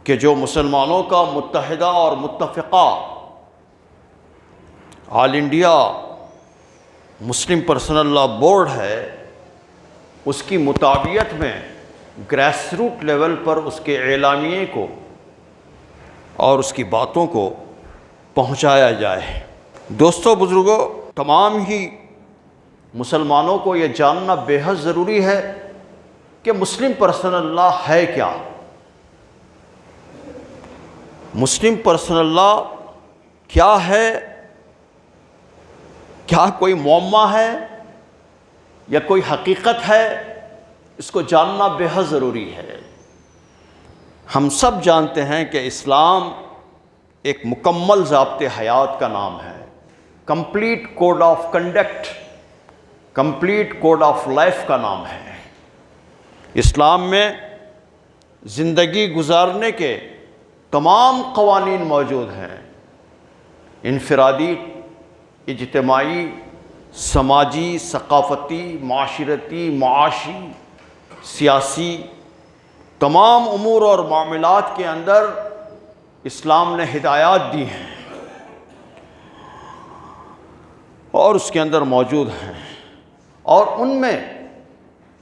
کہ جو مسلمانوں کا متحدہ اور متفقہ all India Muslim personal law board ہے، اس کی مطابقت میں گریس روٹ لیول پر اس کے اعلامیے کو اور اس کی باتوں کو پہنچایا جائے۔ دوستو بزرگوں، تمام ہی مسلمانوں کو یہ جاننا بے حد ضروری ہے کہ مسلم پرسنل لاء ہے کیا؟ مسلم پرسنل لاء کیا ہے؟ کیا کوئی معمہ ہے یا کوئی حقیقت ہے؟ اس کو جاننا بے حد ضروری ہے۔ ہم سب جانتے ہیں کہ اسلام ایک مکمل ضابطِ حیات کا نام ہے، complete code of conduct, complete code of life کا نام ہے۔ اسلام میں زندگی گزارنے کے تمام قوانین موجود ہیں، انفرادی، اجتماعی، سماجی، ثقافتی، معاشرتی، معاشی، سیاسی، تمام امور اور معاملات کے اندر اسلام نے ہدایات دی ہیں اور اس کے اندر موجود ہیں، اور ان میں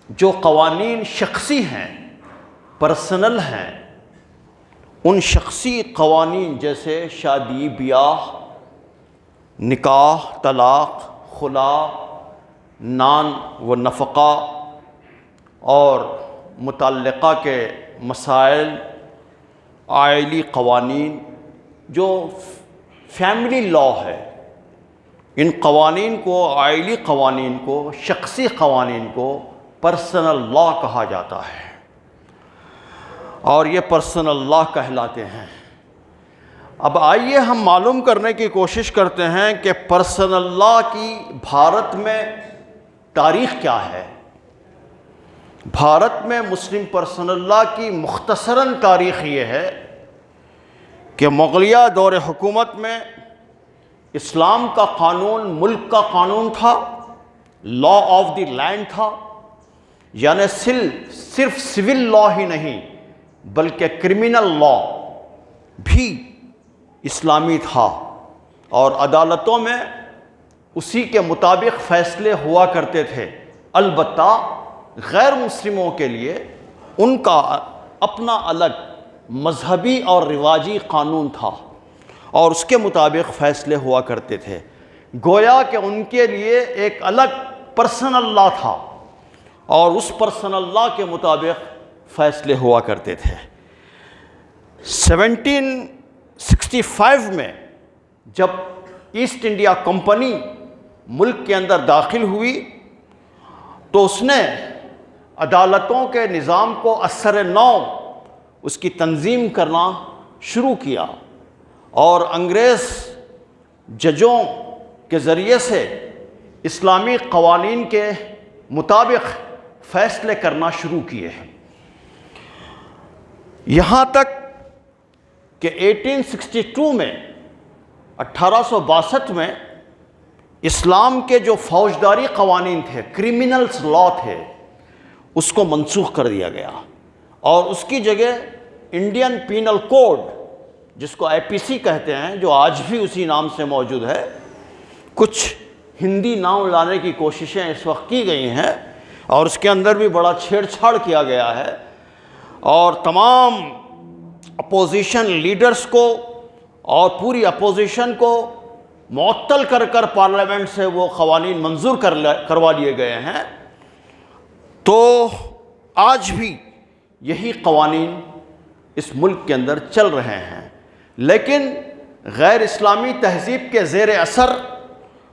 جو قوانین شخصی ہیں، پرسنل ہیں، ان شخصی قوانین جیسے شادی، بیاہ، نکاح، طلاق، خلا، نان و نفقہ اور متعلقہ کے مسائل، آئلی قوانین، جو فیملی لاء ہے، ان قوانین کو، آئلی قوانین کو، شخصی قوانین کو پرسنل لاء کہا جاتا ہے، اور یہ پرسنل لاء کہلاتے ہیں۔ اب آئیے ہم معلوم کرنے کی کوشش کرتے ہیں کہ پرسنل لاء کی بھارت میں تاریخ کیا ہے۔ بھارت میں مسلم پرسنل لاء کی مختصراً تاریخ یہ ہے کہ مغلیہ دور حکومت میں اسلام کا قانون ملک کا قانون تھا، لا آف دی لینڈ تھا، یعنی صرف سول لاء ہی نہیں بلکہ کرمنل لاء بھی اسلامی تھا، اور عدالتوں میں اسی کے مطابق فیصلے ہوا کرتے تھے۔ البتہ غیر مسلموں کے لیے ان کا اپنا الگ مذہبی اور رواجی قانون تھا، اور اس کے مطابق فیصلے ہوا کرتے تھے۔ گویا کہ ان کے لیے ایک الگ پرسنل لاء تھا، اور اس پرسنل لاء کے مطابق فیصلے ہوا کرتے تھے۔ 1765 میں جب ایسٹ انڈیا کمپنی ملک کے اندر داخل ہوئی تو اس نے عدالتوں کے نظام کو اثر نو اس کی تنظیم کرنا شروع کیا، اور انگریز ججوں کے ذریعے سے اسلامی قوانین کے مطابق فیصلے کرنا شروع کیے ہیں، یہاں تک کہ 1862 میں 1862 میں اسلام کے جو فوجداری قوانین تھے، کرمنلز لاء تھے، اس کو منسوخ کر دیا گیا، اور اس کی جگہ انڈین پینل کوڈ، جس کو IPC کہتے ہیں، جو آج بھی اسی نام سے موجود ہے، کچھ ہندی نام لانے کی کوششیں اس وقت کی گئی ہیں، اور اس کے اندر بھی بڑا چھیڑ چھاڑ کیا گیا ہے، اور تمام اپوزیشن لیڈرز کو اور پوری اپوزیشن کو معطل کر کر پارلیمنٹ سے وہ قوانین منظور کروا لیے گئے ہیں۔ تو آج بھی یہی قوانین اس ملک کے اندر چل رہے ہیں، لیکن غیر اسلامی تہذیب کے زیر اثر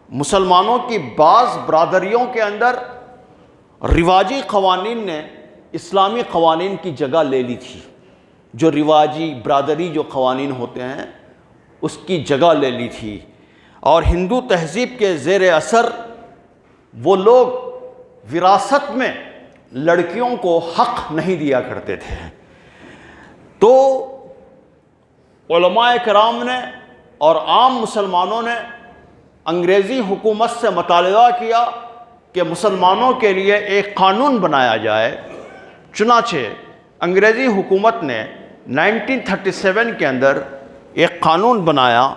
مسلمانوں کی بعض برادریوں کے اندر رواجی قوانین نے اسلامی قوانین کی جگہ لے لی تھی، جو رواجی برادری جو قوانین ہوتے ہیں اس کی جگہ لے لی تھی، اور ہندو تہذیب کے زیر اثر وہ لوگ وراثت میں لڑکیوں کو حق نہیں دیا کرتے تھے۔ تو علماء کرام نے اور عام مسلمانوں نے انگریزی حکومت سے مطالبہ کیا کہ مسلمانوں کے لیے ایک قانون بنایا جائے۔ چنانچہ انگریزی حکومت نے 1937 کے اندر ایک قانون بنایا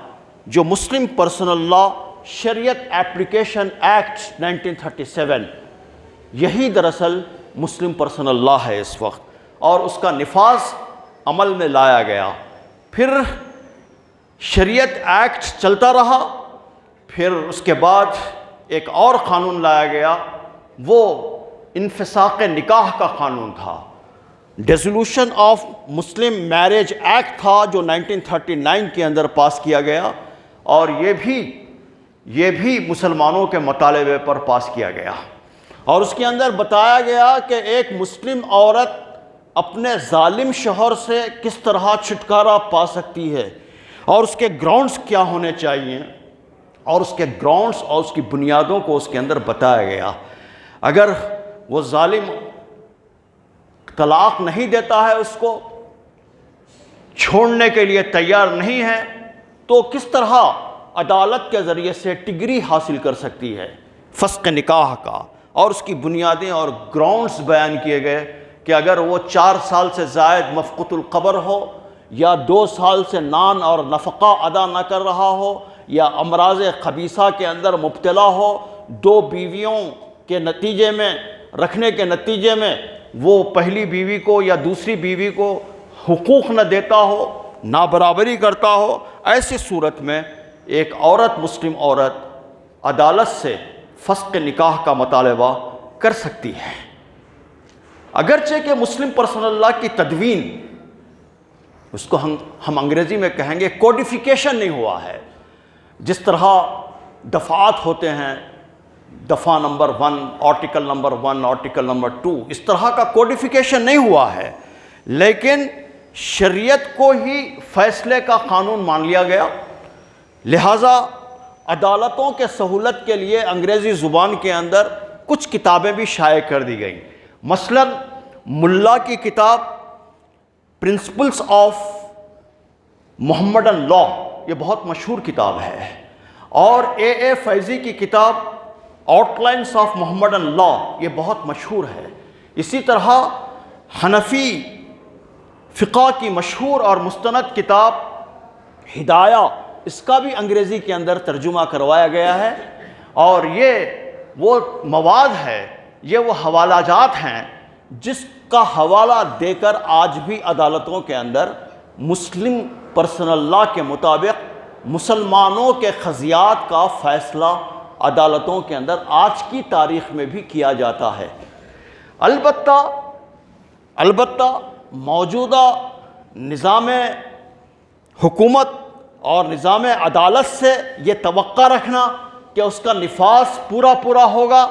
جو مسلم پرسنل لا شریعت ایپلیکیشن ایکٹ 1937، یہی دراصل مسلم پرسنل لا ہے اس وقت، اور اس کا نفاذ عمل میں لایا گیا۔ پھر شریعت ایکٹ چلتا رہا، پھر اس کے بعد ایک اور قانون لایا گیا، وہ انفساق نکاح کا قانون تھا، dissolution of Muslim marriage act تھا جو 1939 کے اندر پاس کیا گیا، اور یہ بھی مسلمانوں کے مطالبے پر پاس کیا گیا، اور اس کے اندر بتایا گیا کہ ایک مسلم عورت اپنے ظالم شوہر سے کس طرح چھٹکارا پا سکتی ہے، اور اس کے گراؤنڈز کیا ہونے چاہیے، اور اس کے گراؤنڈز اور اس کی بنیادوں کو اس کے اندر بتایا گیا۔ اگر وہ ظالم طلاق نہیں دیتا ہے، اس کو چھوڑنے کے لیے تیار نہیں ہے، تو کس طرح عدالت کے ذریعے سے ڈگری حاصل کر سکتی ہے فسخ نکاح کا، اور اس کی بنیادیں اور گراؤنڈز بیان کیے گئے کہ اگر وہ 4 سال سے زائد مفقود القبر ہو، یا 2 سال سے نان اور نفقہ ادا نہ کر رہا ہو، یا امراض خبیثہ کے اندر مبتلا ہو، 2 بیویوں کے نتیجے میں رکھنے کے نتیجے میں وہ پہلی بیوی کو یا دوسری بیوی کو حقوق نہ دیتا ہو، نابرابری کرتا ہو، ایسی صورت میں ایک عورت، مسلم عورت عدالت سے فسخ نکاح کا مطالبہ کر سکتی ہے۔ اگرچہ کہ مسلم پرسنل لا کی تدوین، اس کو ہم انگریزی میں کہیں گے کوڈیفیکیشن نہیں ہوا ہے، جس طرح دفعات ہوتے ہیں، دفعہ number 1، article number 1، article number 2، اس طرح کا کوڈیفیکیشن نہیں ہوا ہے، لیکن شریعت کو ہی فیصلے کا قانون مان لیا گیا، لہٰذا عدالتوں کے سہولت کے لیے انگریزی زبان کے اندر کچھ کتابیں بھی شائع کر دی گئیں۔ مثلاً ملا کی کتاب پرنسپلز آف محمدن لا، یہ بہت مشہور کتاب ہے، اور اے فیضی کی کتاب آؤٹ لائنس آف محمدن لا، یہ بہت مشہور ہے۔ اسی طرح حنفی فقہ کی مشہور اور مستند کتاب ہدایہ، اس کا بھی انگریزی کے اندر ترجمہ کروایا گیا ہے، اور یہ وہ مواد ہے، یہ وہ حوالہ جات ہیں جس کا حوالہ دے کر آج بھی عدالتوں کے اندر مسلم پرسنل لا کے مطابق مسلمانوں کے قضیات کا فیصلہ عدالتوں کے اندر آج کی تاریخ میں بھی کیا جاتا ہے۔ البتہ موجودہ نظام حکومت اور نظام عدالت سے یہ توقع رکھنا کہ اس کا نفاذ پورا ہوگا،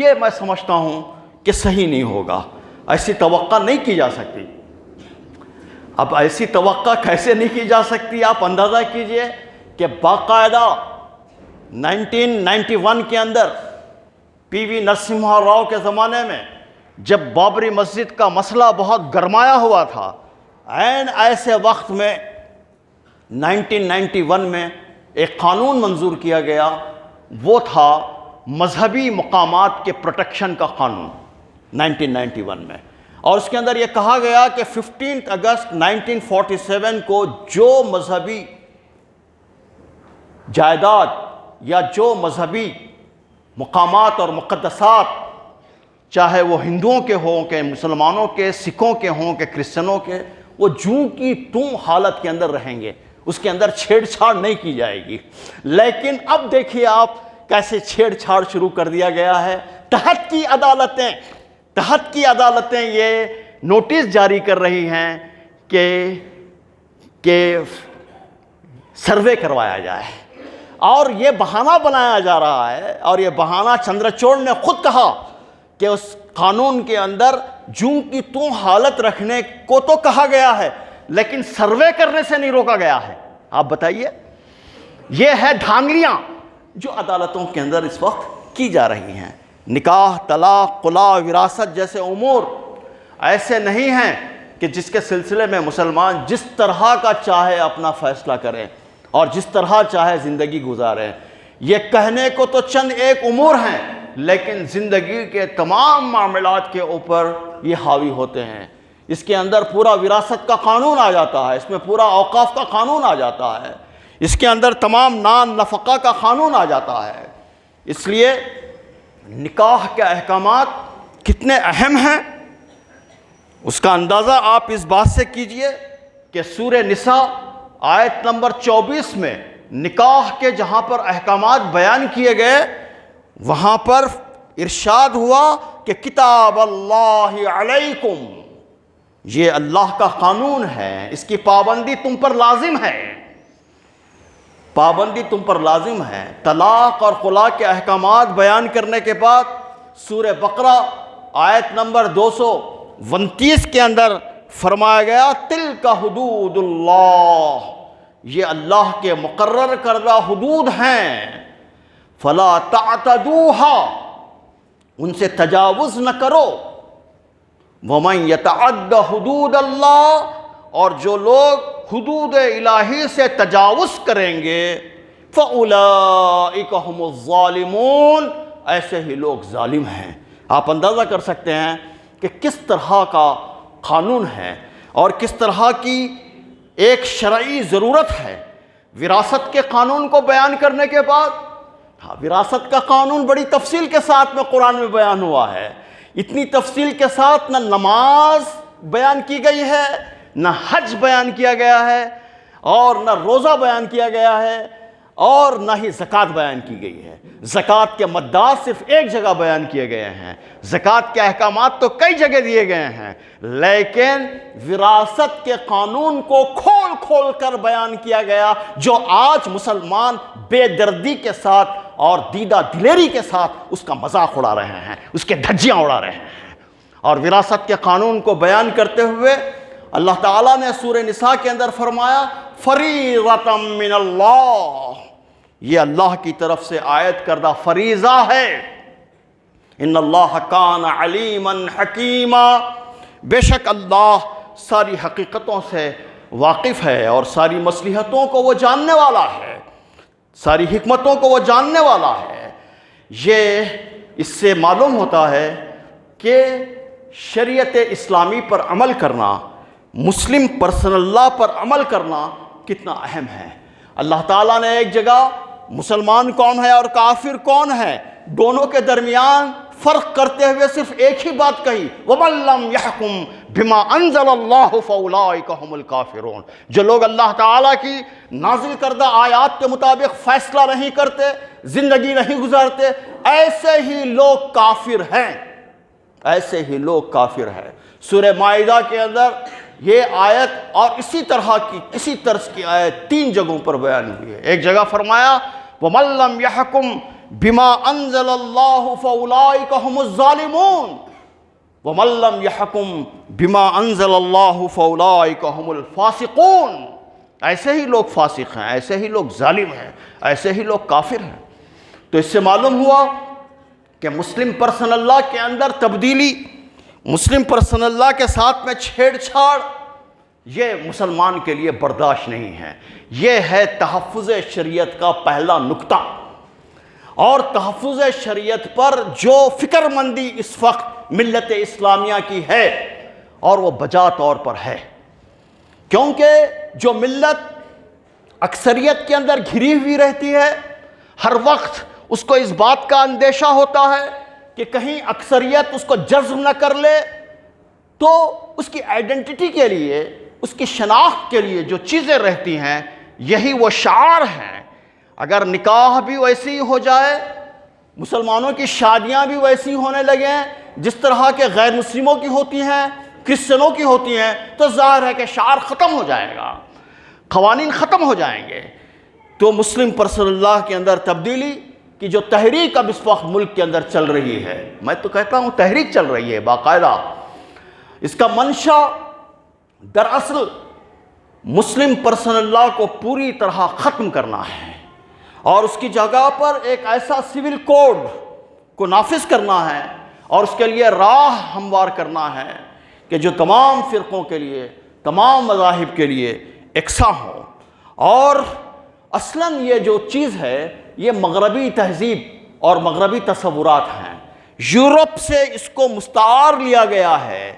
یہ میں سمجھتا ہوں کہ صحیح نہیں ہوگا، ایسی توقع نہیں کی جا سکتی۔ اب ایسی توقع کیسے نہیں کی جا سکتی؟ آپ اندازہ کیجئے کہ باقاعدہ 1991 کے اندر پی وی نرسمہا راؤ کے زمانے میں جب بابری مسجد کا مسئلہ بہت گرمایا ہوا تھا، عین ایسے وقت میں 1991 میں ایک قانون منظور کیا گیا، وہ تھا مذہبی مقامات کے پروٹیکشن کا قانون 1991 میں، اور اس کے اندر یہ کہا گیا کہ 15 اگست 1947 کو جو مذہبی جائیداد یا جو مذہبی مقامات اور مقدسات، چاہے وہ ہندوؤں کے ہوں کہ مسلمانوں کے، سکھوں کے ہوں کہ کرسچنوں کے، وہ جوں کی توں حالت کے اندر رہیں گے، اس کے اندر چھیڑ چھاڑ نہیں کی جائے گی۔ لیکن اب دیکھیے آپ کیسے چھیڑ چھاڑ شروع کر دیا گیا ہے۔ تحت کی عدالتیں یہ نوٹس جاری کر رہی ہیں کہ سروے کروایا جائے، اور یہ بہانہ بنایا جا رہا ہے، اور یہ بہانہ چندرچوڑ نے خود کہا کہ اس قانون کے اندر جوں کی توں حالت رکھنے کو تو کہا گیا ہے، لیکن سروے کرنے سے نہیں روکا گیا ہے۔ آپ بتائیے، یہ ہے دھاندلیاں جو عدالتوں کے اندر اس وقت کی جا رہی ہیں۔ نکاح، طلاق، خلا، وراثت جیسے امور ایسے نہیں ہیں کہ جس کے سلسلے میں مسلمان جس طرح کا چاہے اپنا فیصلہ کریں اور جس طرح چاہے زندگی گزاریں۔ یہ کہنے کو تو چند ایک امور ہیں، لیکن زندگی کے تمام معاملات کے اوپر یہ حاوی ہوتے ہیں۔ اس کے اندر پورا وراثت کا قانون آ جاتا ہے، اس میں پورا اوقاف کا قانون آ جاتا ہے، اس کے اندر تمام نان نفقہ کا قانون آ جاتا ہے۔ اس لیے نکاح کے احکامات کتنے اہم ہیں اس کا اندازہ آپ اس بات سے کیجئے کہ سورہ نساء آیت نمبر 24 میں نکاح کے جہاں پر احکامات بیان کیے گئے وہاں پر ارشاد ہوا کہ کتاب اللہ علیکم، یہ اللہ کا قانون ہے، اس کی پابندی تم پر لازم ہے، پابندی تم پر لازم ہے۔ طلاق اور خلا کے احکامات بیان کرنے کے بعد سورہ بقرہ آیت نمبر 229 کے اندر فرمایا گیا تلک حدود اللہ، یہ اللہ کے مقرر کردہ حدود ہیں، فلا تعتدوها، ان سے تجاوز نہ کرو، ومن یتعد حدود اللہ، اور جو لوگ حدود الہی سے تجاوز کریں گے فَأُولَئِكَ هُمُ الظَّالِمُونَ، ایسے ہی لوگ ظالم ہیں۔ آپ اندازہ کر سکتے ہیں کہ کس طرح کا قانون ہے اور کس طرح کی ایک شرعی ضرورت ہے۔ وراثت کے قانون کو بیان کرنے کے بعد وراثت کا قانون بڑی تفصیل کے ساتھ میں قرآن میں بیان ہوا ہے، اتنی تفصیل کے ساتھ نہ نماز بیان کی گئی ہے، نہ حج بیان کیا گیا ہے، اور نہ روزہ بیان کیا گیا ہے، اور نہ ہی زکوٰۃ بیان کی گئی ہے۔ زکوٰۃ کے مدات صرف ایک جگہ بیان کیے گئے ہیں، زکوٰۃ کے احکامات تو کئی جگہ دیے گئے ہیں، لیکن وراثت کے قانون کو کھول کھول کر بیان کیا گیا، جو آج مسلمان بے دردی کے ساتھ اور دیدہ دلیری کے ساتھ اس کا مذاق اڑا رہے ہیں، اس کے دھجیاں اڑا رہے ہیں۔ اور وراثت کے قانون کو بیان کرتے ہوئے اللہ تعالیٰ نے سورہ نساء کے اندر فرمایا فریضۃ من اللہ، یہ اللہ کی طرف سے عائد کردہ فریضہ ہے۔ ان اللہ کان علیما حکیما، بے شک اللہ ساری حقیقتوں سے واقف ہے اور ساری مصلحتوں کو وہ جاننے والا ہے، ساری حکمتوں کو وہ جاننے والا ہے۔ یہ اس سے معلوم ہوتا ہے کہ شریعت اسلامی پر عمل کرنا، مسلم پرسنل لا پر عمل کرنا کتنا اہم ہے۔ اللہ تعالیٰ نے ایک جگہ مسلمان کون ہے اور کافر کون ہے دونوں کے درمیان فرق کرتے ہوئے صرف ایک ہی بات کہی وَمَن لَّمْ يَحْكُمْ بِمَا أَنزَلَ اللَّهُ فَأُولَٰئِكَ هُمُ الْكَافِرُونَ، جو لوگ اللہ تعالیٰ کی نازل کردہ آیات کے مطابق فیصلہ نہیں کرتے، زندگی نہیں گزارتے، ایسے ہی لوگ کافر ہیں، ایسے ہی لوگ کافر ہیں۔ سورہ مائدہ کے اندر یہ آیت اور اسی طرح کی اسی طرز کی آیت 3 جگہوں پر بیان ہوئی ہے۔ ایک جگہ فرمایا وَمَن لَّمْ يَحْكُمْ بِمَا أَنزَلَ اللَّهُ فَأُولَٰئِكَ هُمُ الظَّالِمُونَ، وَمَن لَّمْ يَحْكُمْ بِمَا أَنزَلَ اللَّهُ فَأُولَٰئِكَ هُمُ الْفَاسِقُونَ، ایسے ہی لوگ فاسق ہیں، ایسے ہی لوگ ظالم ہیں، ایسے ہی لوگ کافر ہیں۔ تو اس سے معلوم ہوا کہ مسلم پرسنل لا کے اندر تبدیلی، مسلم پرسنل لا کے ساتھ میں چھیڑ چھاڑ، یہ مسلمان کے لیے برداشت نہیں ہے۔ یہ ہے تحفظ شریعت کا پہلا نکتہ، اور تحفظ شریعت پر جو فکر مندی اس وقت ملت اسلامیہ کی ہے، اور وہ بجا طور پر ہے، کیونکہ جو ملت اکثریت کے اندر گھری ہوئی رہتی ہے، ہر وقت اس کو اس بات کا اندیشہ ہوتا ہے کہ کہیں اکثریت اس کو جذب نہ کر لے، تو اس کی آئیڈینٹی کے لیے، اس کی شناخت کے لیے جو چیزیں رہتی ہیں یہی وہ شعار ہیں۔ اگر نکاح بھی ویسی ہو جائے، مسلمانوں کی شادیاں بھی ویسی ہونے لگیں جس طرح کے غیر مسلموں کی ہوتی ہیں، کرسچنوں کی ہوتی ہیں، تو ظاہر ہے کہ شعار ختم ہو جائے گا، قوانین ختم ہو جائیں گے۔ تو مسلم پرسنل لا کے اندر تبدیلی کی جو تحریک اب اس وقت ملک کے اندر چل رہی ہے، میں تو کہتا ہوں تحریک چل رہی ہے باقاعدہ، اس کا منشا دراصل مسلم پرسنل لا کو پوری طرح ختم کرنا ہے، اور اس کی جگہ پر ایک ایسا سول کوڈ کو نافذ کرنا ہے، اور اس کے لیے راہ ہموار کرنا ہے کہ جو تمام فرقوں کے لیے، تمام مذاہب کے لیے یکساں ہو۔ اور اصلاً یہ جو چیز ہے یہ مغربی تہذیب اور مغربی تصورات ہیں، یورپ سے اس کو مستعار لیا گیا ہے،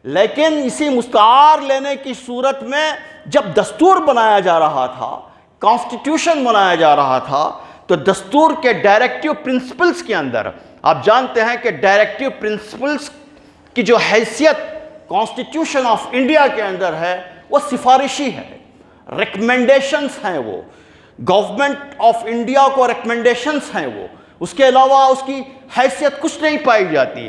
لیکن اسی مستعار لینے کی صورت میں جب دستور بنایا جا رہا تھا، کانسٹیٹیوشن بنایا جا رہا تھا، تو دستور کے ڈائریکٹیو پرنسپلز کے اندر آپ جانتے ہیں کہ ڈائریکٹیو پرنسپلز کی جو حیثیت کانسٹیٹیوشن آف انڈیا کے اندر ہے وہ سفارشی ہے، ریکمنڈیشنز ہیں، وہ گورنمنٹ آف انڈیا کو ریکمنڈیشنز ہیں، وہ اس کے علاوہ اس کی حیثیت کچھ نہیں پائی جاتی۔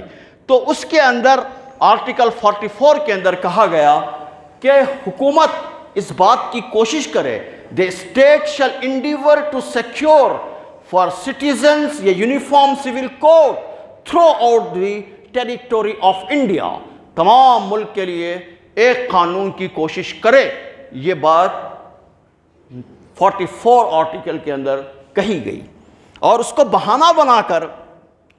تو اس کے اندر آرٹیکل 44 کے اندر کہا گیا کہ حکومت اس بات کی کوشش کرے the state shall endeavor to secure for citizens a uniform civil code throughout the territory of India، تمام ملک کے لیے ایک قانون کی کوشش کرے، یہ بات 44 آرٹیکل کے اندر کہی گئی، اور اس کو بہانہ بنا کر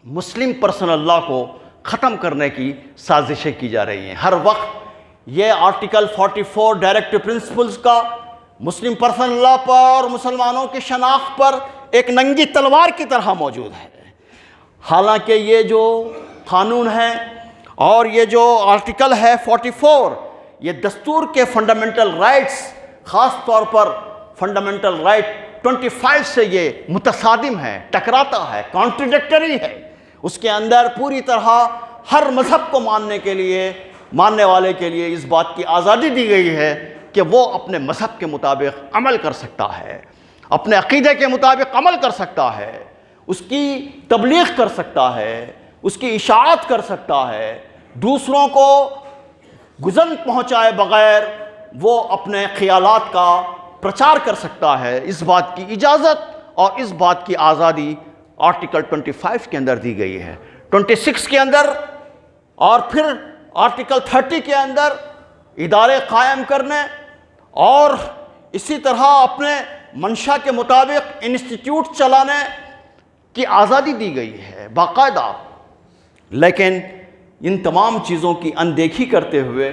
مسلم پرسنل لا کو ختم کرنے کی سازشیں کی جا رہی ہیں۔ ہر وقت یہ آرٹیکل 44 ڈائریکٹو پرنسپلز کا مسلم پرسنل لا پر اور مسلمانوں کی شناخت پر ایک ننگی تلوار کی طرح موجود ہے۔ حالانکہ یہ جو قانون ہے اور یہ جو آرٹیکل ہے 44، یہ دستور کے فنڈامنٹل رائٹس، خاص طور پر فنڈامنٹل رائٹ 25 سے یہ متصادم ہے، ٹکراتا ہے، کانٹریڈکٹری ہے۔ اس کے اندر پوری طرح ہر مذہب کو ماننے والے کے لیے اس بات کی آزادی دی گئی ہے کہ وہ اپنے مذہب کے مطابق عمل کر سکتا ہے، اپنے عقیدے کے مطابق عمل کر سکتا ہے، اس کی تبلیغ کر سکتا ہے، اس کی اشاعت کر سکتا ہے، دوسروں کو گزن پہنچائے بغیر وہ اپنے خیالات کا پرچار کر سکتا ہے۔ اس بات کی اجازت اور اس بات کی آزادی آرٹیکل 25 کے اندر دی گئی ہے، 26 کے اندر، اور پھر آرٹیکل 30 کے اندر ادارے قائم کرنے اور اسی طرح اپنے منشا کے مطابق انسٹیٹیوٹ چلانے کی آزادی دی گئی ہے باقاعدہ۔ لیکن ان تمام چیزوں کی اندیکھی کرتے ہوئے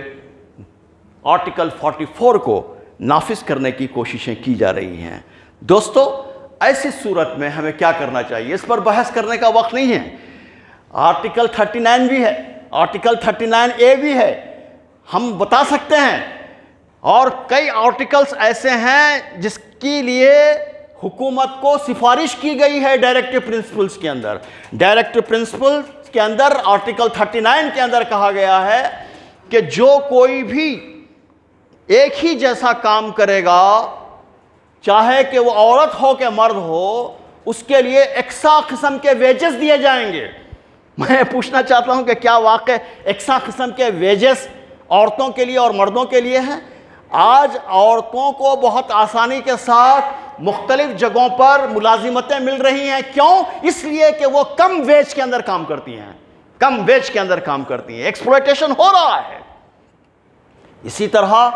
آرٹیکل 44 کو نافذ کرنے کی کوششیں کی جا رہی ہیں۔ دوستو، ایسی صورت میں ہمیں کیا کرنا چاہیے؟ اس پر بحث کرنے کا وقت نہیں ہے۔ آرٹیکل 39 بھی ہے، آرٹیکل 39A بھی ہے، ہم بتا سکتے ہیں، اور کئی آرٹیکلز ایسے ہیں جس کے لیے حکومت کو سفارش کی گئی ہے ڈائریکٹو پرنسپلز کے اندر۔ ڈائریکٹو پرنسپلز کے اندر آرٹیکل 39 کے اندر کہا گیا ہے کہ جو کوئی بھی ایک ہی جیسا کام کرے گا، چاہے کہ وہ عورت ہو کہ مرد ہو، اس کے لیے یکساں قسم کے ویجز دیے جائیں گے۔ میں پوچھنا چاہتا ہوں کہ کیا واقع یکساں قسم کے ویجز عورتوں کے لیے اور مردوں کے لیے ہیں؟ آج عورتوں کو بہت آسانی کے ساتھ مختلف جگہوں پر ملازمتیں مل رہی ہیں، کیوں؟ اس لیے کہ وہ کم ویج کے اندر کام کرتی ہیں، کم ویج کے اندر کام کرتی ہیں، ایکسپلوئٹیشن ہو رہا ہے۔ اسی طرح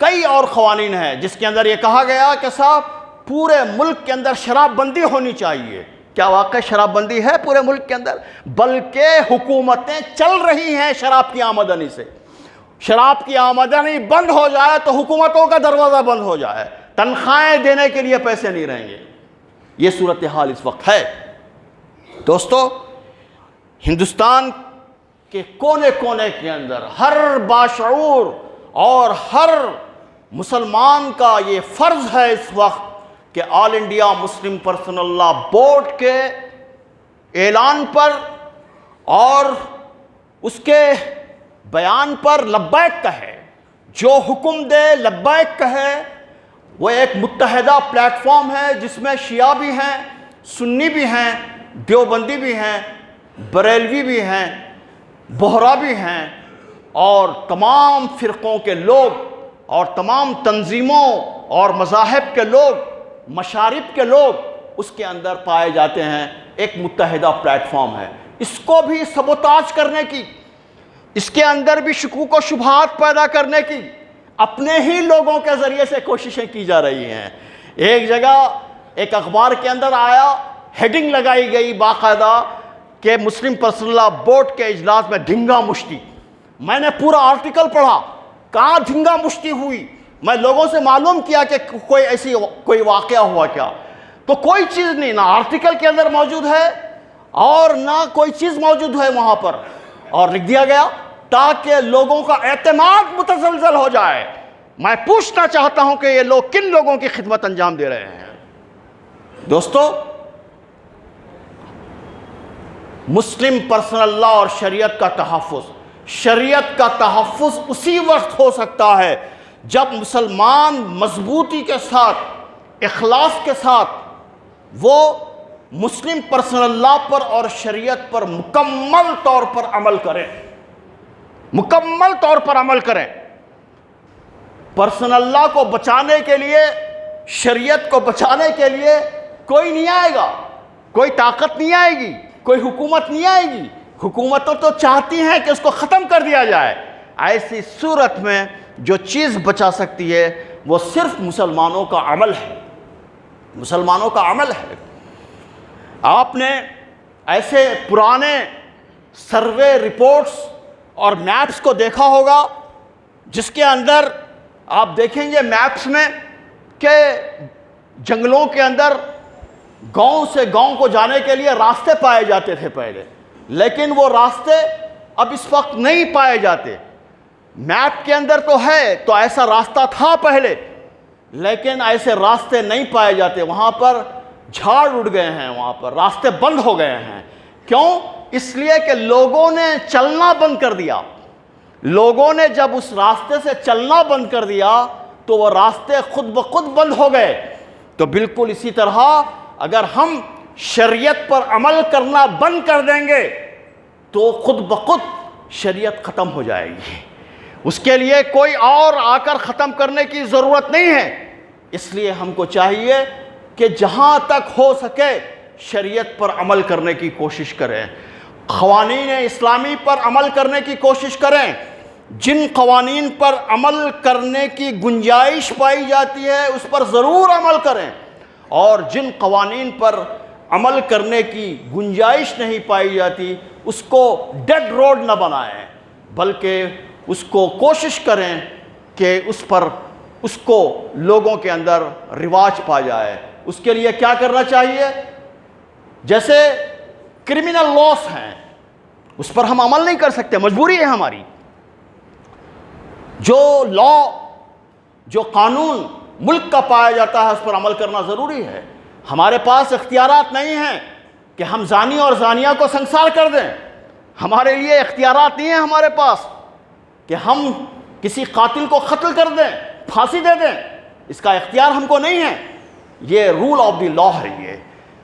کئی اور قوانین ہیں جس کے اندر یہ کہا گیا کہ صاحب پورے ملک کے اندر شراب بندی ہونی چاہیے۔ کیا واقع شراب بندی ہے پورے ملک کے اندر؟ بلکہ حکومتیں چل رہی ہیں شراب کی آمدنی سے۔ شراب کی آمدنی بند ہو جائے تو حکومتوں کا دروازہ بند ہو جائے، تنخواہیں دینے کے لیے پیسے نہیں رہیں گے۔ یہ صورتحال اس وقت ہے۔ دوستو، ہندوستان کے کونے کونے کے اندر ہر باشعور اور ہر مسلمان کا یہ فرض ہے اس وقت کہ آل انڈیا مسلم پرسنل لا بورڈ کے اعلان پر اور اس کے بیان پر لبیک کہے، جو حکم دے لبیک کہے۔ وہ ایک متحدہ پلیٹ فارم ہے جس میں شیعہ بھی ہیں، سنی بھی ہیں، دیوبندی بھی ہیں، بریلوی بھی ہیں، بہرا بھی ہیں، اور تمام فرقوں کے لوگ اور تمام تنظیموں اور مذاہب کے لوگ، مشارب کے لوگ اس کے اندر پائے جاتے ہیں۔ ایک متحدہ پلیٹ فارم ہے۔ اس کو بھی سبوتاج کرنے کی، اس کے اندر بھی شکوک و شبہات پیدا کرنے کی اپنے ہی لوگوں کے ذریعے سے کوششیں کی جا رہی ہیں۔ ایک جگہ ایک اخبار کے اندر آیا، ہیڈنگ لگائی گئی باقاعدہ کہ مسلم پرسنل لا بورڈ کے اجلاس میں دھنگا مشتی۔ میں نے پورا آرٹیکل پڑھا، کہاں دھنگا مشتی ہوئی؟ میں لوگوں سے معلوم کیا کہ کوئی واقعہ ہوا کیا، تو کوئی چیز نہیں، نہ آرٹیکل کے اندر موجود ہے اور نہ کوئی چیز موجود ہے وہاں پر، اور لکھ دیا گیا تاکہ لوگوں کا اعتماد متزلزل ہو جائے۔ میں پوچھنا چاہتا ہوں کہ یہ لوگ کن لوگوں کی خدمت انجام دے رہے ہیں؟ دوستو، مسلم پرسنل لا اور شریعت کا تحفظ، شریعت کا تحفظ اسی وقت ہو سکتا ہے جب مسلمان مضبوطی کے ساتھ، اخلاص کے ساتھ وہ مسلم پرسنل لا پر اور شریعت پر مکمل طور پر عمل کریں، مکمل طور پر عمل کریں۔ پرسنل لا کو بچانے کے لیے، شریعت کو بچانے کے لیے کوئی نہیں آئے گا، کوئی طاقت نہیں آئے گی، کوئی حکومت نہیں آئے گی۔ حکومتوں تو چاہتی ہیں کہ اس کو ختم کر دیا جائے۔ ایسی صورت میں جو چیز بچا سکتی ہے وہ صرف مسلمانوں کا عمل ہے، مسلمانوں کا عمل ہے۔ آپ نے ایسے پرانے سروے رپورٹس اور میپس کو دیکھا ہوگا جس کے اندر آپ دیکھیں گے میپس میں کہ جنگلوں کے اندر گاؤں سے گاؤں کو جانے کے لیے راستے پائے جاتے تھے پہلے، لیکن وہ راستے اب اس وقت نہیں پائے جاتے۔ میپ کے اندر تو ہے، تو ایسا راستہ تھا پہلے، لیکن ایسے راستے نہیں پائے جاتے۔ وہاں پر جھاڑ اڑ گئے ہیں، وہاں پر راستے بند ہو گئے ہیں۔ کیوں؟ اس لیے کہ لوگوں نے چلنا بند کر دیا۔ لوگوں نے جب اس راستے سے چلنا بند کر دیا تو وہ راستے خود بخود بند ہو گئے۔ تو بالکل اسی طرح اگر ہم شریعت پر عمل کرنا بند کر دیں گے تو خود بخود شریعت ختم ہو جائے گی۔ اس کے لیے کوئی اور آ کر ختم کرنے کی ضرورت نہیں ہے۔ اس لیے ہم کو چاہیے کہ جہاں تک ہو سکے شریعت پر عمل کرنے کی کوشش کریں، قوانین اسلامی پر عمل کرنے کی کوشش کریں۔ جن قوانین پر عمل کرنے کی گنجائش پائی جاتی ہے اس پر ضرور عمل کریں، اور جن قوانین پر عمل کرنے کی گنجائش نہیں پائی جاتی اس کو ڈیڈ روڈ نہ بنائیں، بلکہ اس کو کوشش کریں کہ اس کو لوگوں کے اندر رواج پا جائے۔ اس کے لیے کیا کرنا چاہیے؟ جیسے کرمنل لاس ہیں، اس پر ہم عمل نہیں کر سکتے، مجبوری ہے ہماری۔ جو قانون ملک کا پایا جاتا ہے اس پر عمل کرنا ضروری ہے۔ ہمارے پاس اختیارات نہیں ہیں کہ ہم زانی اور زانیہ کو سنسار کر دیں۔ ہمارے لیے اختیارات نہیں ہیں ہمارے پاس کہ ہم کسی قاتل کو قتل کر دیں، پھانسی دے دیں۔ اس کا اختیار ہم کو نہیں ہے۔ یہ رول آف دی لا ہے یہ،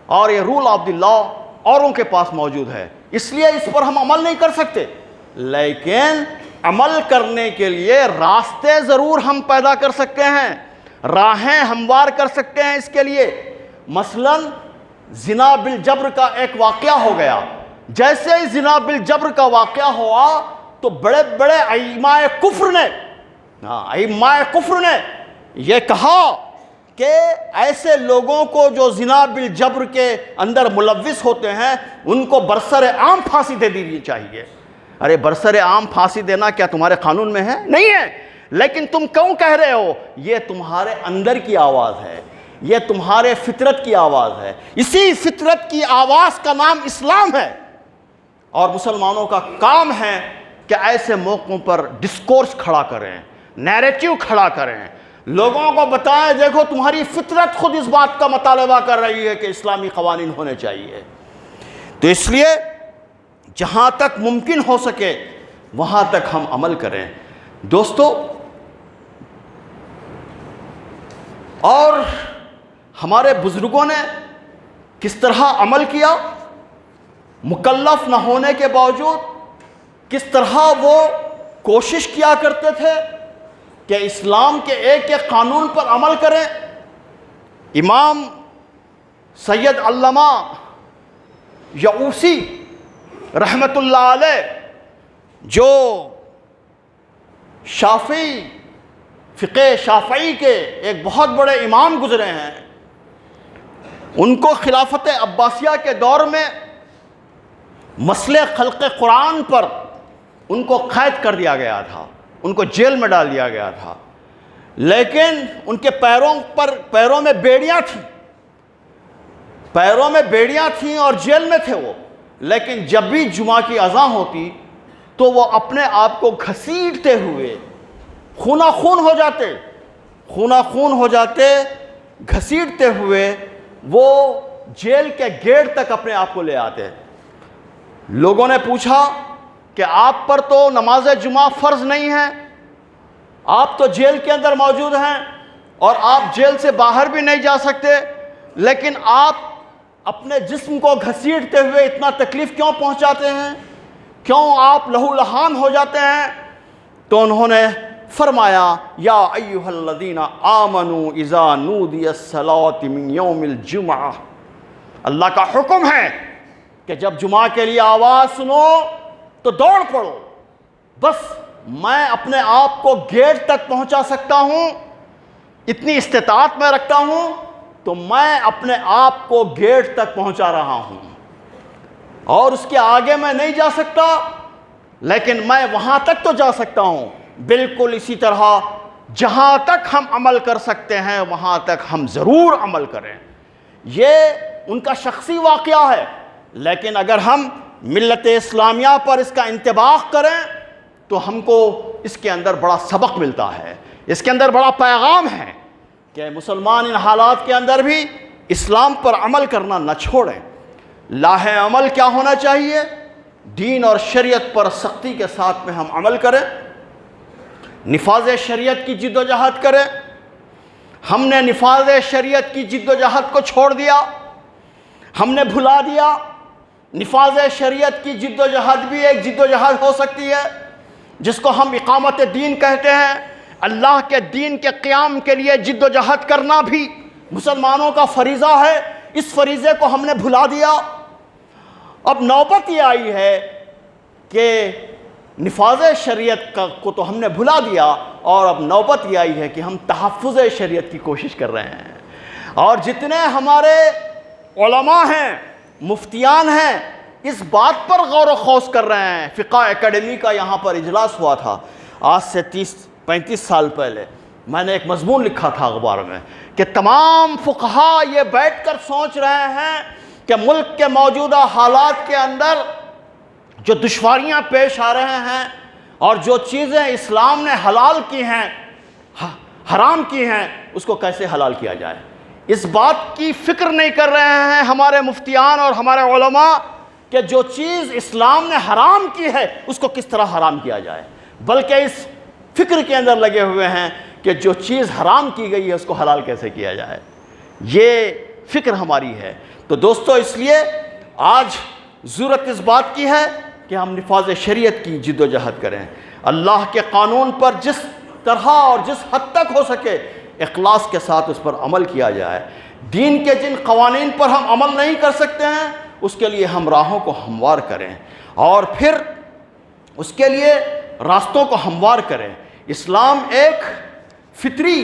اور یہ رول آف دی لا اوروں کے پاس موجود ہے، اس لیے اس پر ہم عمل نہیں کر سکتے۔ لیکن عمل کرنے کے لیے راستے ضرور ہم پیدا کر سکتے ہیں، راہیں ہموار کر سکتے ہیں اس کے لیے۔ مثلا زنا بالجبر کا ایک واقعہ ہو گیا، جیسے ہی زنا بالجبر کا واقعہ ہوا تو بڑے بڑے ائمہ کفر نے یہ کہا کہ ایسے لوگوں کو جو زنا بالجبر کے اندر ملوث ہوتے ہیں ان کو برسر عام پھانسی دے دینی چاہیے۔ ارے برسر عام پھانسی دینا کیا تمہارے قانون میں ہے؟ نہیں ہے، لیکن تم کیوں کہہ رہے ہو؟ یہ تمہارے اندر کی آواز ہے، یہ تمہارے فطرت کی آواز ہے۔ اسی فطرت کی آواز کا نام اسلام ہے، اور مسلمانوں کا کام ہے کہ ایسے موقعوں پر ڈسکورس کھڑا کریں، نیریٹو کھڑا کریں، لوگوں کو بتائیں دیکھو تمہاری فطرت خود اس بات کا مطالبہ کر رہی ہے کہ اسلامی قوانین ہونے چاہیے۔ تو اس لیے جہاں تک ممکن ہو سکے وہاں تک ہم عمل کریں دوستو۔ اور ہمارے بزرگوں نے کس طرح عمل کیا، مکلف نہ ہونے کے باوجود کس طرح وہ کوشش کیا کرتے تھے کہ اسلام کے ایک ایک قانون پر عمل کریں۔ امام سید علامہ یعوسی رحمت اللہ علیہ جو فقہ شافعی کے ایک بہت بڑے امام گزرے ہیں، ان کو خلافت عباسیہ کے دور میں مسئلے خلق قرآن پر ان کو قید کر دیا گیا تھا، ان کو جیل میں ڈال دیا گیا تھا، لیکن ان کے پیروں میں بیڑیاں تھیں اور جیل میں تھے وہ، لیکن جب بھی جمعہ کی اذان ہوتی تو وہ اپنے آپ کو گھسیٹتے ہوئے خونہ خون ہو جاتے گھسیٹتے ہوئے وہ جیل کے گیٹ تک اپنے آپ کو لے آتے۔ لوگوں نے پوچھا کہ آپ پر تو نماز جمعہ فرض نہیں ہے، آپ تو جیل کے اندر موجود ہیں اور آپ جیل سے باہر بھی نہیں جا سکتے، لیکن آپ اپنے جسم کو گھسیٹتے ہوئے اتنا تکلیف کیوں پہنچاتے ہیں، کیوں آپ لہو لہان ہو جاتے ہیں؟ تو انہوں نے فرمایا یا ایھا الذین آمنوا اذا نودی الصلاۃ من یوم الجمعہ، اللہ کا حکم ہے کہ جب جمعہ کے لیے آواز سنو تو دوڑ پڑو۔ بس میں اپنے آپ کو گیٹ تک پہنچا سکتا ہوں، اتنی استطاعت میں رکھتا ہوں، تو میں اپنے آپ کو گیٹ تک پہنچا رہا ہوں اور اس کے آگے میں نہیں جا سکتا، لیکن میں وہاں تک تو جا سکتا ہوں۔ بالکل اسی طرح جہاں تک ہم عمل کر سکتے ہیں وہاں تک ہم ضرور عمل کریں۔ یہ ان کا شخصی واقعہ ہے، لیکن اگر ہم ملت اسلامیہ پر اس کا انطباق کریں تو ہم کو اس کے اندر بڑا سبق ملتا ہے، اس کے اندر بڑا پیغام ہے کہ مسلمان ان حالات کے اندر بھی اسلام پر عمل کرنا نہ چھوڑیں۔ لاہ عمل کیا ہونا چاہیے؟ دین اور شریعت پر سختی کے ساتھ میں ہم عمل کریں، نفاذ شریعت کی جد و جہد کریں۔ ہم نے نفاذ شریعت کی جد و جہد کو چھوڑ دیا، ہم نے بھلا دیا۔ نفاذ شریعت کی جد و جہد بھی ایک جد و جہد ہو سکتی ہے جس کو ہم اقامت دین کہتے ہیں۔ اللہ کے دین کے قیام کے لیے جد و جہد کرنا بھی مسلمانوں کا فریضہ ہے، اس فریضے کو ہم نے بھلا دیا۔ اب نوبت یہ آئی ہے کہ نفاذ شریعت کو تو ہم نے بھلا دیا، اور اب نوبت یہ آئی ہے کہ ہم تحفظ شریعت کی کوشش کر رہے ہیں۔ اور جتنے ہمارے علماء ہیں، مفتیان ہیں، اس بات پر غور و خوض کر رہے ہیں۔ فقہ اکیڈمی کا یہاں پر اجلاس ہوا تھا آج سے 30-35 سال پہلے، میں نے ایک مضمون لکھا تھا اخبار میں کہ تمام فقہا یہ بیٹھ کر سوچ رہے ہیں کہ ملک کے موجودہ حالات کے اندر جو دشواریاں پیش آ رہے ہیں اور جو چیزیں اسلام نے حلال کی ہیں، حرام کی ہیں، اس کو کیسے حلال کیا جائے۔ اس بات کی فکر نہیں کر رہے ہیں ہمارے مفتیان اور ہمارے علماء کہ جو چیز اسلام نے حرام کی ہے اس کو کس طرح حرام کیا جائے، بلکہ اس فکر کے اندر لگے ہوئے ہیں کہ جو چیز حرام کی گئی ہے اس کو حلال کیسے کیا جائے۔ یہ فکر ہماری ہے۔ تو دوستو، اس لیے آج ضرورت اس بات کی ہے کہ ہم نفاذ شریعت کی جد و جہد کریں، اللہ کے قانون پر جس طرح اور جس حد تک ہو سکے اخلاص کے ساتھ اس پر عمل کیا جائے۔ دین کے جن قوانین پر ہم عمل نہیں کر سکتے ہیں اس کے لیے ہم راہوں کو ہموار کریں، اور پھر اس کے لیے راستوں کو ہموار کریں۔ اسلام ایک فطری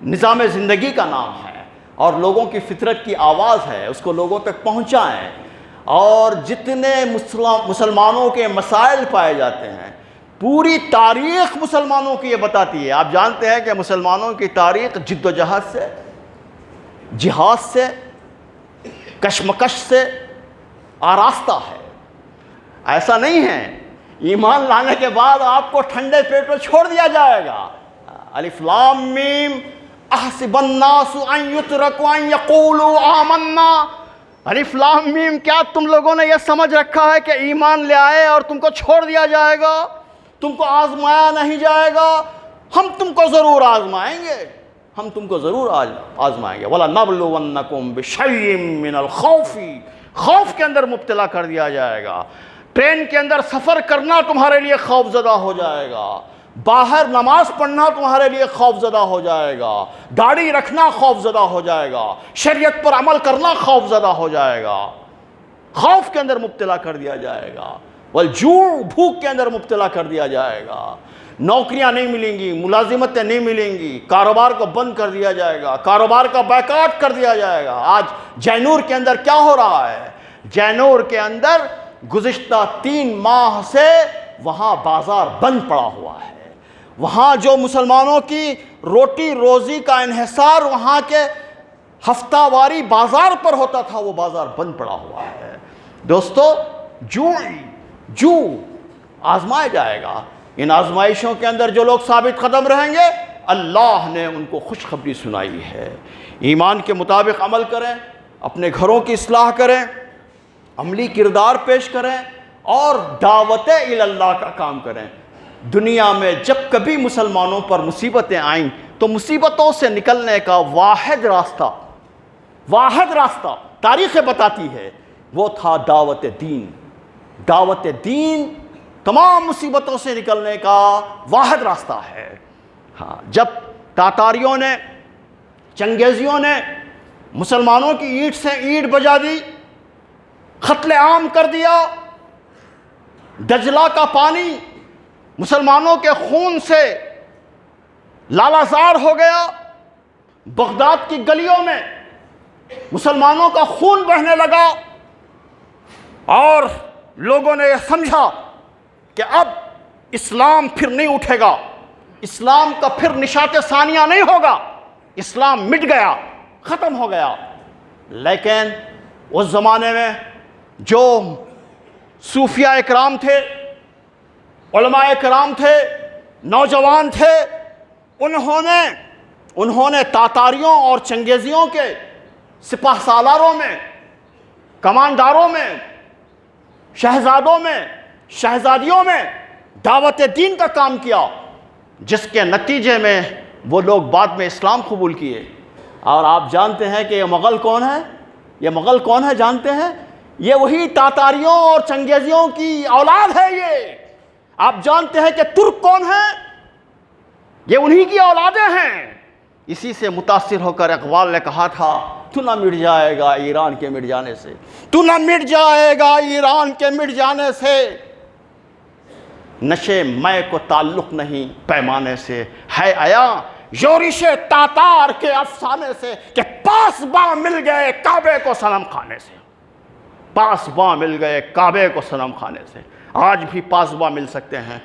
نظام زندگی کا نام ہے اور لوگوں کی فطرت کی آواز ہے، اس کو لوگوں تک پہنچائیں۔ اور جتنے مسلمانوں کے مسائل پائے جاتے ہیں، پوری تاریخ مسلمانوں کی یہ بتاتی ہے۔ آپ جانتے ہیں کہ مسلمانوں کی تاریخ جد و جہد سے، جہاد سے، کشمکش سے آراستہ ہے۔ ایسا نہیں ہے ایمان لانے کے بعد آپ کو ٹھنڈے پیٹ میں چھوڑ دیا جائے گا۔ الف لام میم احسب الناس ان یترکوا ان یقولوا آمنا۔ الف لام میم، کیا تم لوگوں نے یہ سمجھ رکھا ہے کہ ایمان لے آئے اور تم کو چھوڑ دیا جائے گا، تم کو آزمایا نہیں جائے گا؟ ہم تم کو ضرور آزمائیں گے، ہم تم کو ضرور آزمائیں گے۔ وَلَنَبْلُوَنَّكُمْ بِشَيْءٍ مِّنَ الْخَوْفِ، خوف کے اندر مبتلا کر دیا جائے گا۔ ٹرین کے اندر سفر کرنا تمہارے لیے خوف زدہ ہو جائے گا، باہر نماز پڑھنا تمہارے لیے خوف زدہ ہو جائے گا، گاڑی رکھنا خوف زدہ ہو جائے گا، شریعت پر عمل کرنا خوف زدہ ہو جائے گا، خوف کے اندر مبتلا کر دیا جائے گا۔ والجوع، بھوک کے اندر مبتلا کر دیا جائے گا، نوکریاں نہیں ملیں گی، ملازمتیں نہیں ملیں گی، کاروبار کو بند کر دیا جائے گا، کاروبار کا بائیکاٹ کر دیا جائے گا۔ آج جینور کے اندر کیا ہو رہا ہے؟ جینور کے اندر گزشتہ 3 ماہ سے وہاں بازار بند پڑا ہوا ہے۔ وہاں جو مسلمانوں کی روٹی روزی کا انحصار وہاں کے ہفتہ واری بازار پر ہوتا تھا، وہ بازار بند پڑا ہوا ہے۔ دوستو، جو آزمایا جائے گا۔ ان آزمائشوں کے اندر جو لوگ ثابت قدم رہیں گے اللہ نے ان کو خوشخبری سنائی ہے۔ ایمان کے مطابق عمل کریں، اپنے گھروں کی اصلاح کریں، عملی کردار پیش کریں اور دعوت اللہ کا کام کریں۔ دنیا میں جب کبھی مسلمانوں پر مصیبتیں آئیں تو مصیبتوں سے نکلنے کا واحد راستہ تاریخ بتاتی ہے، وہ تھا دعوت دین۔ دعوت دین تمام مصیبتوں سے نکلنے کا واحد راستہ ہے۔ ہاں، جب تاتاریوں نے، چنگیزیوں نے مسلمانوں کی اینٹ سے اینٹ بجا دی، قتل عام کر دیا، دجلہ کا پانی مسلمانوں کے خون سے لالازار ہو گیا، بغداد کی گلیوں میں مسلمانوں کا خون بہنے لگا، اور لوگوں نے یہ سمجھا کہ اب اسلام پھر نہیں اٹھے گا، اسلام کا پھر نشاط ثانیہ نہیں ہوگا، اسلام مٹ گیا، ختم ہو گیا۔ لیکن اس زمانے میں جو صوفیاء اکرام تھے، علماء اکرام تھے، نوجوان تھے، انہوں نے تاتاریوں اور چنگیزیوں کے سپہ سالاروں میں، کمانداروں میں، شہزادوں میں، شہزادیوں میں دعوت دین کا کام کیا، جس کے نتیجے میں وہ لوگ بعد میں اسلام قبول کیے۔ اور آپ جانتے ہیں کہ یہ مغل کون ہے؟ یہ مغل کون ہے جانتے ہیں؟ یہ وہی تاتاریوں اور چنگیزیوں کی اولاد ہے۔ یہ آپ جانتے ہیں کہ ترک کون ہے؟ یہ انہی کی اولادیں ہیں۔ اسی سے متاثر ہو کر اقبال نے کہا تھا، تو نہ مٹ جائے گا ایران کے مٹ جانے سے، تو نہ مٹ جائے گا ایران کے مٹ جانے سے، نشے میں کو تعلق نہیں پیمانے سے، ہے عیا یورش تاتار کے افسانے سے، کہ پاس باں مل گئے کعبے کو صنم خانے سے، پاس باں مل گئے کعبے کو صنم خانے سے۔ آج بھی پاس باں مل سکتے ہیں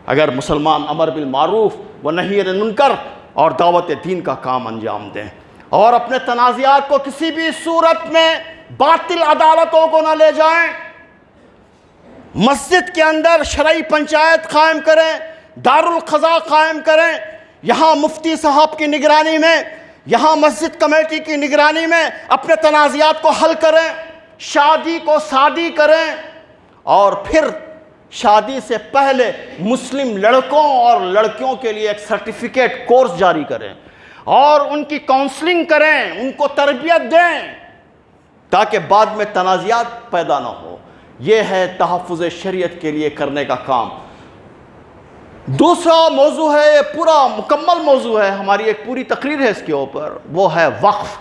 اگر مسلمان امر بالمعروف و نہی عن المنکر اور دعوت دین کا کام انجام دیں، اور اپنے تنازعات کو کسی بھی صورت میں باطل عدالتوں کو نہ لے جائیں۔ مسجد کے اندر شرعی پنچایت قائم کریں، دارالقضاء قائم کریں، یہاں مفتی صاحب کی نگرانی میں، یہاں مسجد کمیٹی کی نگرانی میں اپنے تنازعات کو حل کریں، شادی کو سادی کریں، اور پھر شادی سے پہلے مسلم لڑکوں اور لڑکیوں کے لیے ایک سرٹیفکیٹ کورس جاری کریں، اور ان کی کاؤنسلنگ کریں، ان کو تربیت دیں، تاکہ بعد میں تنازعات پیدا نہ ہو۔ یہ ہے تحفظ شریعت کے لیے کرنے کا کام۔ دوسرا موضوع ہے، یہ پورا مکمل موضوع ہے، ہماری ایک پوری تقریر ہے اس کے اوپر، وہ ہے وقف۔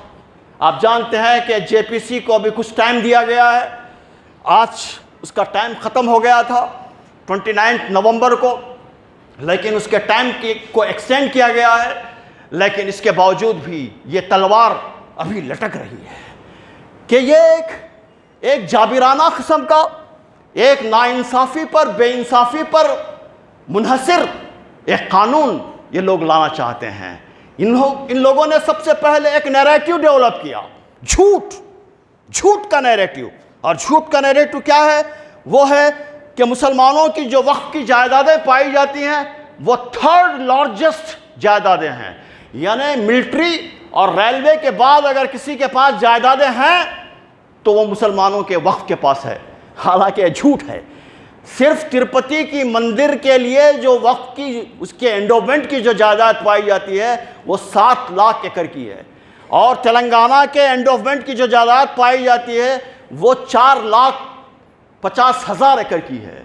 آپ جانتے ہیں کہ جے پی سی کو ابھی کچھ ٹائم دیا گیا ہے، آج اس کا ٹائم ختم ہو گیا تھا 29 نومبر کو، لیکن اس کے ٹائم کو ایکسٹینڈ کیا گیا ہے، لیکن اس کے باوجود بھی یہ تلوار ابھی لٹک رہی ہے کہ یہ ایک جابرانہ قسم کا، ایک ناانصافی پر، بے انصافی پر منحصر ایک قانون یہ لوگ لانا چاہتے ہیں۔ ان لوگوں نے سب سے پہلے ایک نیریٹو ڈیولپ کیا، جھوٹ کا نیریٹو۔ اور جھوٹ کا نیریٹو کیا ہے؟ وہ ہے کہ مسلمانوں کی جو وقف کی جائیدادیں پائی جاتی ہیں وہ 3rd لارجسٹ جائیدادیں ہیں، یعنی ملٹری اور ریلوے کے بعد اگر کسی کے پاس جائیدادیں ہیں تو وہ مسلمانوں کے وقف کے پاس ہے، حالانکہ یہ جھوٹ ہے۔ صرف تروپتی کی مندر کے لیے جو وقف کی، اس کے انڈومنٹ کی جو جائیداد پائی جاتی ہے وہ 7 لاکھ ایکڑ کی ہے، اور تلنگانہ کے انڈومنٹ کی جو جائیداد پائی جاتی ہے وہ 4,50,000 ایکڑ کی ہے۔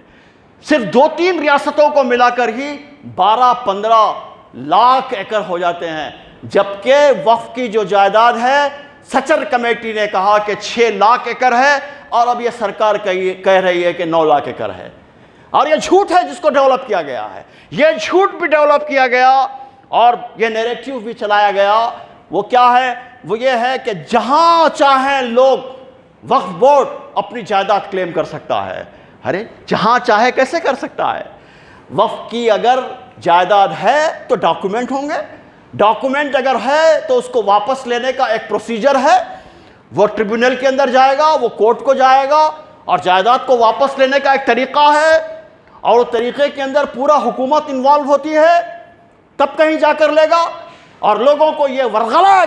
صرف 2-3 ریاستوں کو ملا کر ہی 12-15 لاکھ ایکڑ ہو جاتے ہیں، جبکہ وقف کی جو جائیداد ہے سچر کمیٹی نے کہا کہ 6 لاکھ ایکڑ ہے، اور اب یہ سرکار کہہ رہی ہے کہ 9 لاکھ ایکڑ ہے۔ اور یہ جھوٹ ہے جس کو ڈیولپ کیا گیا ہے، یہ جھوٹ بھی ڈیولپ کیا گیا اور یہ نیریٹو بھی چلایا گیا۔ وہ کیا ہے؟ وہ یہ ہے کہ جہاں چاہیں لوگ وقف بورڈ اپنی جائیداد کلیم کر سکتا ہے۔ ارے جہاں چاہے کیسے کر سکتا ہے؟ وقف کی اگر جائیداد ہے تو ڈاکومنٹ ہوں گے، ڈاکومنٹ اگر ہے تو اس کو واپس لینے کا ایک پروسیجر ہے، وہ ٹریبیونل کے اندر جائے گا، وہ کورٹ کو جائے گا، اور جائیداد کو واپس لینے کا ایک طریقہ ہے۔ اور طریقے کے اندر پورا حکومت انوالو ہوتی ہے، تب کہیں جا کر لے گا. اور لوگوں کو یہ ورغلایا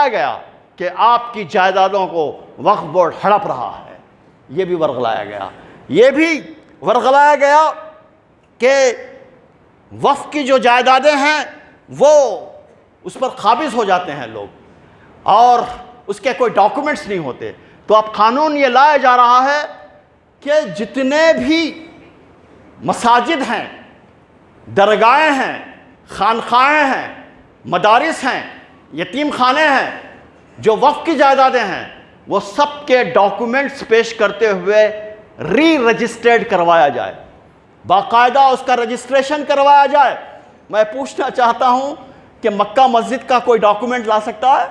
گیا کہ آپ کی جائیدادوں کو وقف بورڈ ہڑپ رہا ہے. یہ بھی ورغلایا گیا کہ وقف کی جو جائیدادیں ہیں وہ اس پر قابض ہو جاتے ہیں لوگ، اور اس کے کوئی ڈاکومنٹس نہیں ہوتے. تو اب قانون یہ لایا جا رہا ہے کہ جتنے بھی مساجد ہیں، درگاہیں ہیں، خانقاہیں ہیں، مدارس ہیں، یتیم خانے ہیں، جو وقف کی جائیدادیں ہیں، وہ سب کے ڈاکومنٹس پیش کرتے ہوئے ری رجسٹرڈ کروایا جائے، باقاعدہ اس کا رجسٹریشن کروایا جائے. میں پوچھنا چاہتا ہوں کہ مکہ مسجد کا کوئی ڈاکومنٹ لا سکتا ہے؟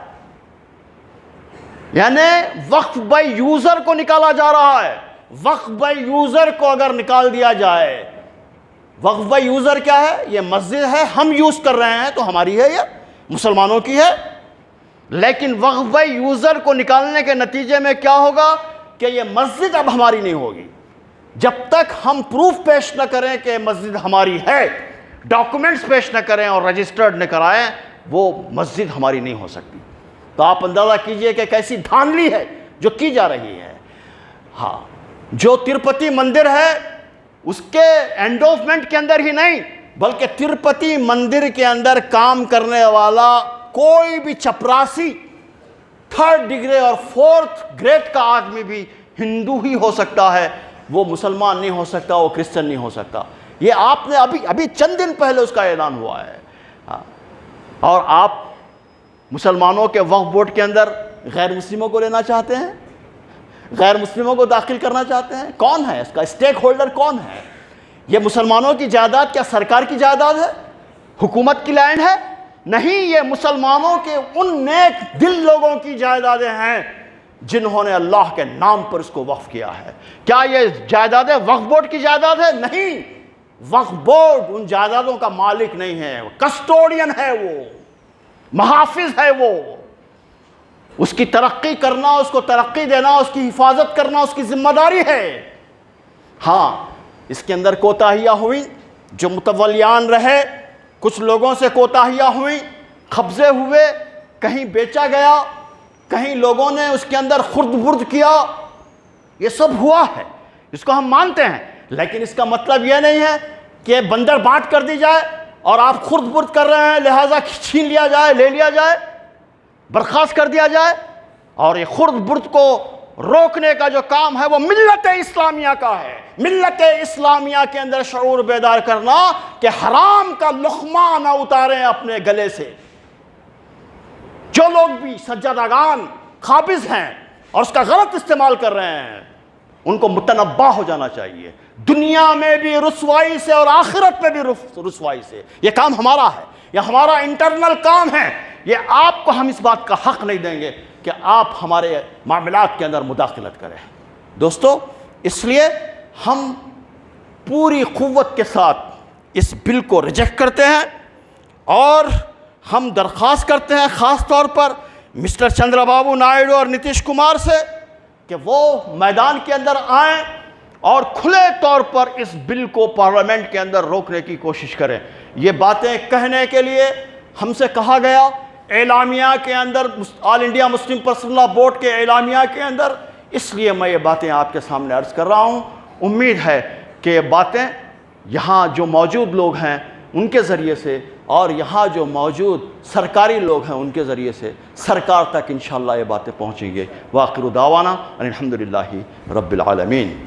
یعنی وقف بائی یوزر کو نکالا جا رہا ہے. وقف بائی یوزر کو اگر نکال دیا جائے، وقف بائی یوزر کیا ہے؟ یہ مسجد ہے، ہم یوز کر رہے ہیں تو ہماری ہے، یہ مسلمانوں کی ہے. لیکن وقف بائی یوزر کو نکالنے کے نتیجے میں کیا ہوگا کہ یہ مسجد اب ہماری نہیں ہوگی. جب تک ہم پروف پیش نہ کریں کہ مسجد ہماری ہے، ڈاکومنٹس پیش نہ کریں اور رجسٹرڈ نہ کرائیں، وہ مسجد ہماری نہیں ہو سکتی. تو آپ اندازہ کیجئے کہ کیسی دھاندلی ہے جو کی جا رہی ہے. ہاں، جو تروپتی مندر ہے اس کے اینڈوومنٹ کے اندر ہی نہیں، بلکہ تروپتی مندر کے اندر کام کرنے والا کوئی بھی چپراسی، 3rd ڈگری اور 4th گریڈ کا آدمی بھی ہندو ہی ہو سکتا ہے، وہ مسلمان نہیں ہو سکتا، وہ کرسچن نہیں ہو سکتا. یہ آپ نے ابھی چند دن پہلے اس کا اعلان ہوا ہے. اور آپ مسلمانوں کے وقف بورڈ کے اندر غیر مسلموں کو لینا چاہتے ہیں، غیر مسلموں کو داخل کرنا چاہتے ہیں. کون ہے اس کا اسٹیک ہولڈر؟ کون ہے؟ یہ مسلمانوں کی جائیداد کیا سرکار کی جائیداد ہے؟ حکومت کی لینڈ ہے؟ نہیں، یہ مسلمانوں کے ان نیک دل لوگوں کی جائیدادیں ہیں جنہوں نے اللہ کے نام پر اس کو وقف کیا ہے. کیا یہ جائیدادیں وقف بورڈ کی جائیداد ہے؟ نہیں، وقف بورڈ ان جائیدادوں کا مالک نہیں ہے، کسٹوڈین ہے، وہ محافظ ہے. وہ اس کی ترقی کرنا، اس کو ترقی دینا، اس کی حفاظت کرنا اس کی ذمہ داری ہے. ہاں، اس کے اندر کوتاہیاں ہوئیں، جو متولیان رہے، کچھ لوگوں سے کوتاہیاں ہوئیں، قبضے ہوئے، کہیں بیچا گیا، کہیں لوگوں نے اس کے اندر خرد برد کیا. یہ سب ہوا ہے، اس کو ہم مانتے ہیں. لیکن اس کا مطلب یہ نہیں ہے کہ بندر بانٹ کر دی جائے اور آپ خرد برد کر رہے ہیں لہٰذا چھین لیا جائے، لے لیا جائے، برخاست کر دیا جائے. اور یہ خرد برد کو روکنے کا جو کام ہے وہ ملت اسلامیہ کا ہے. ملت اسلامیہ کے اندر شعور بیدار کرنا کہ حرام کا لقمہ نہ اتاریں اپنے گلے سے. جو لوگ بھی سجادگان قابض ہیں اور اس کا غلط استعمال کر رہے ہیں، ان کو متنبہ ہو جانا چاہیے، دنیا میں بھی رسوائی سے اور آخرت میں بھی رسوائی سے. یہ کام ہمارا ہے، یہ ہمارا انٹرنل کام ہے. یہ آپ کو ہم اس بات کا حق نہیں دیں گے کہ آپ ہمارے معاملات کے اندر مداخلت کریں. دوستو، اس لیے ہم پوری قوت کے ساتھ اس بل کو ریجیکٹ کرتے ہیں اور ہم درخواست کرتے ہیں خاص طور پر مسٹر چندرا بابو نائیڈو اور نتیش کمار سے کہ وہ میدان کے اندر آئیں اور کھلے طور پر اس بل کو پارلیمنٹ کے اندر روکنے کی کوشش کریں. یہ باتیں کہنے کے لیے ہم سے کہا گیا اعلامیہ کے اندر، all India Muslim personal law board کے اعلامیہ کے اندر، اس لیے میں یہ باتیں آپ کے سامنے عرض کر رہا ہوں. امید ہے کہ یہ باتیں یہاں جو موجود لوگ ہیں ان کے ذریعے سے اور یہاں جو موجود سرکاری لوگ ہیں ان کے ذریعے سے سرکار تک انشاءاللہ یہ باتیں پہنچیں گے. وآخر دعوانا ان الحمدللہ رب العالمین.